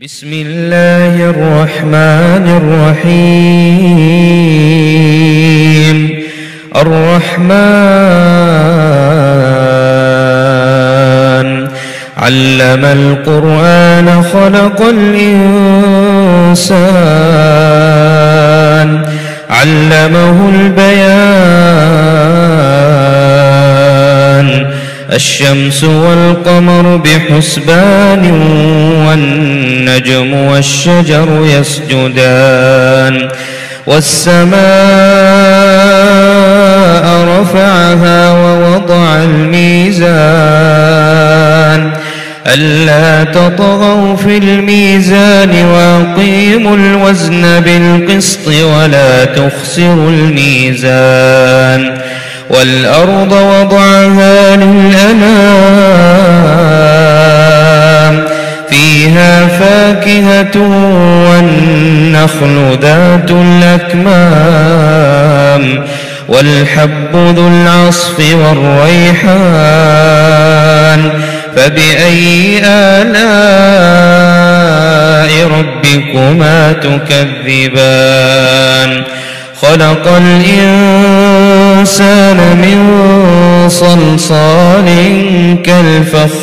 بسم الله الرحمن الرحيم. الرحمن علم القرآن خلق الإنسان علمه البيان. الشمس والقمر بحسبان والنجم والشجر يسجدان. والسماء رفعها ووضع الميزان ألا تطغوا في الميزان وأقيموا الوزن بالقسط ولا تخسروا الميزان. والأرض وضعها للأنام فيها فاكهة والنخل ذات الأكمام والحب ذو العصف والريحان. فبأي آلاء ربكما تكذبان؟ خلق الإنسان من صلصال كالفخار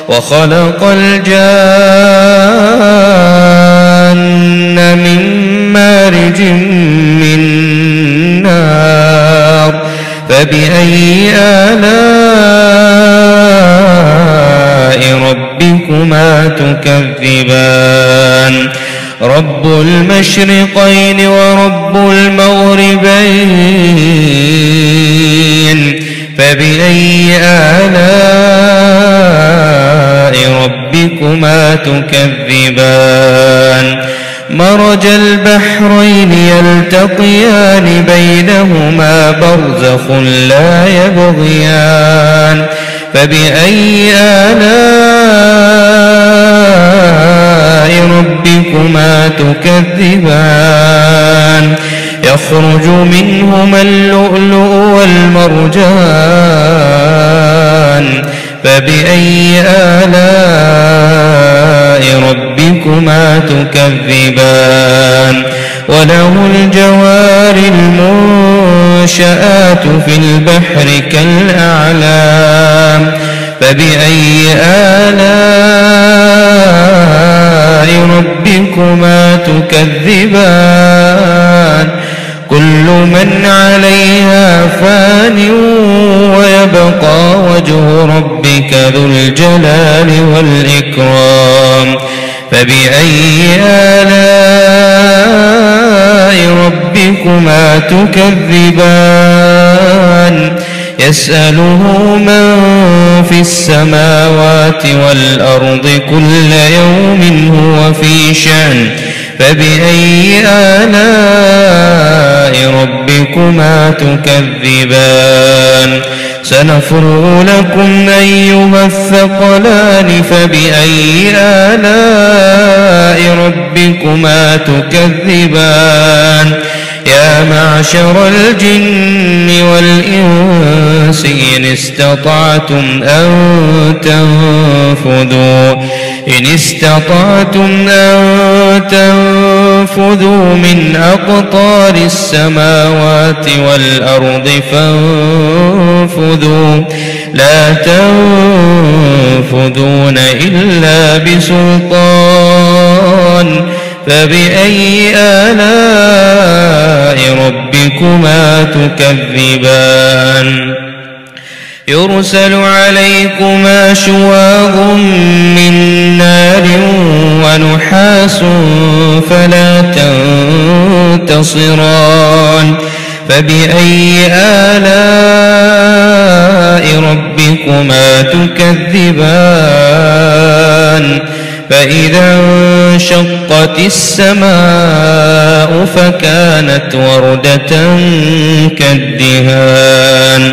وخلق الجان من مارج من نار. فبأي آلاء ربكما تكذبان؟ رب المشرقين ورب المغربين. فبأي آلاء ربكما تكذبان؟ مرج البحرين يلتقيان بينهما برزخ لا يبغيان. فبأي آلاء ربكما تكذبان؟ يخرج منهما اللؤلؤ والمرجان. فبأي آلاء ربكما تكذبان؟ وله الجوار المنشآت في البحر كالأعلام. فبأي آلاء ربكما تكذبان؟ كل من عليها فان ويبقى وجه ربك ذو الجلال والإكرام. فبأي آلاء ربكما تكذبان؟ يسأله من في السماوات والأرض كل يوم هو في شأن. فبأي آلاء ربكما تكذبان؟ سنفرغ لكم أيها الثقلان. فبأي آلاء ربكما تكذبان؟ يا معشر الجن والإنس إن استطعتم أن تنفذوا من أقطار السماوات والأرض فانفذوا لا تنفذون إلا بسلطان. فبأي آلاء ربكما تكذبان؟ يرسل عليكما شواظ من نار ونحاس فلا تنتصران. فبأي آلاء ربكما تكذبان؟ فإذا انشقت السماء فكانت وردة كالدهان.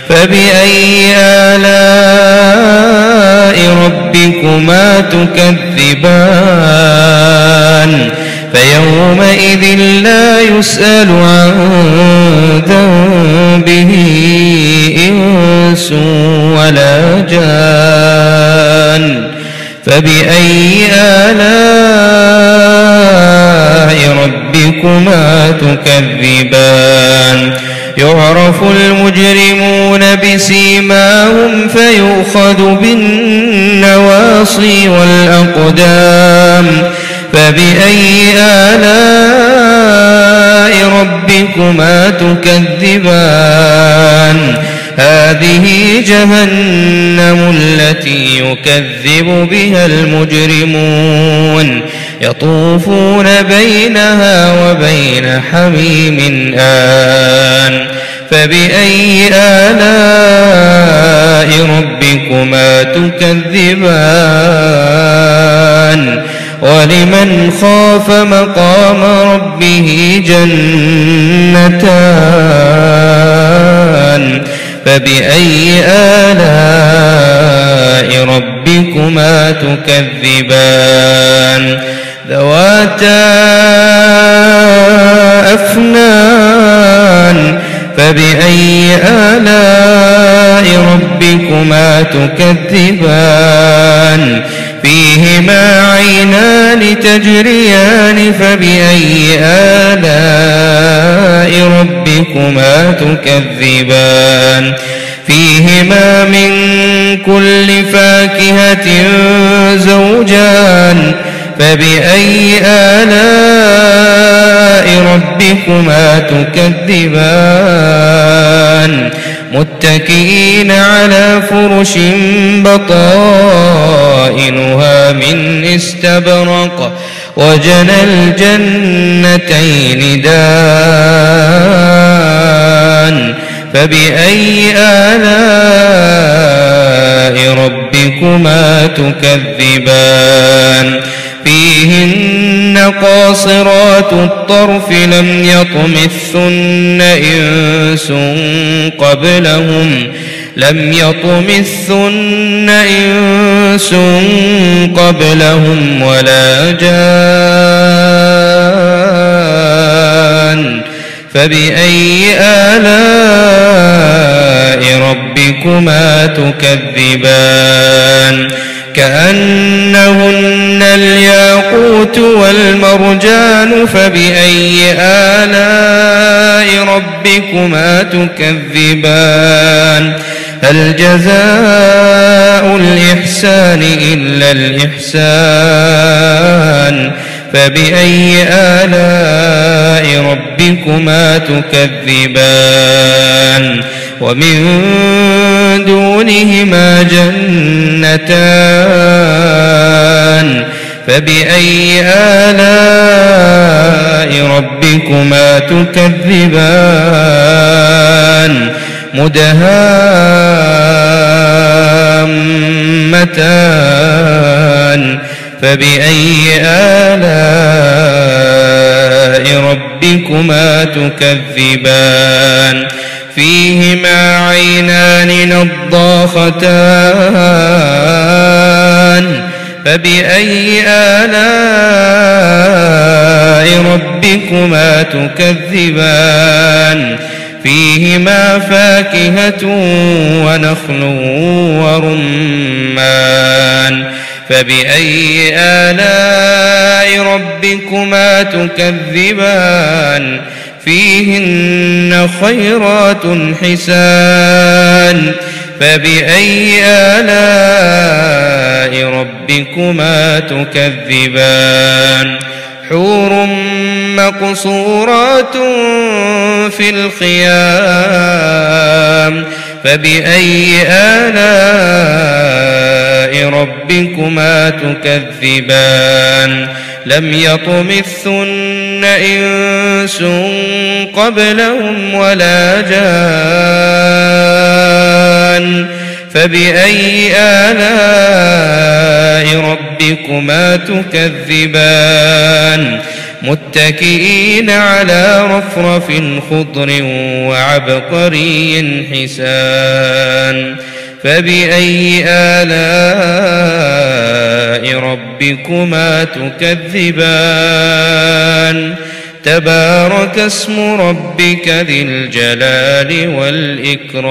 فبأي آلاء ربكما تكذبان؟ فيومئذ لا يسأل عن ذنبه إنس ولا جان. فبأي آلاء ربكما تكذبان يعرف المجرمون بسيماهم فيؤخذ بالنواصي والأقدام فبأي آلاء ربكما تكذبان هذه جهنم التي يكذب بها المجرمون يطوفون بينها وبين حميم آن فبأي آلاء ربكما تكذبان ولمن خاف مقام ربه جنتان فبأي آلاء ربكما تكذبان ذواتا أفنان فبأي آلاء ربكما تكذبان فيهما عينان تجريان فبأي آلاء ربكما تكذبان فيهما من كل فاكهة زوجان فبأي آلاء ربكما تكذبان متكئين على فرش بطائنها من استبرق وجنى الجنتين دان فبأي آلاء ربكما تكذبان فيهن قاصرات الطرف لم يطمثن إنس قبلهم ولا جان فبأي آلاء ربكما تكذبان كأنهن الياقوت والمرجان فبأي آلاء ربكما تكذبان هل جزاء الإحسان إلا الإحسان فبأي آلاء ربكما تكذبان ومن دونهما جنتان فبأي آلاء ربكما تكذبان مدهامتان فبأي آلاء ربكما تكذبان فيهما عينان نضاختان فبأي آلاء ربكما تكذبان فيهما فاكهة ونخل ورمان فبأي آلاء ربكما تكذبان فيهن خيرات حسان فبأي آلاء ربكما تكذبان حور مقصورات في الخيام فبأي آلاء ربكما تكذبان لم يطمثن إنس قبلهم ولا جان فبأي آلاء ربكما تكذبان متكئين على رفرف خضر وعبقري حسان فبأي آلاء ربكما تكذبان تبارك اسم ربك ذي الجلال والإكرام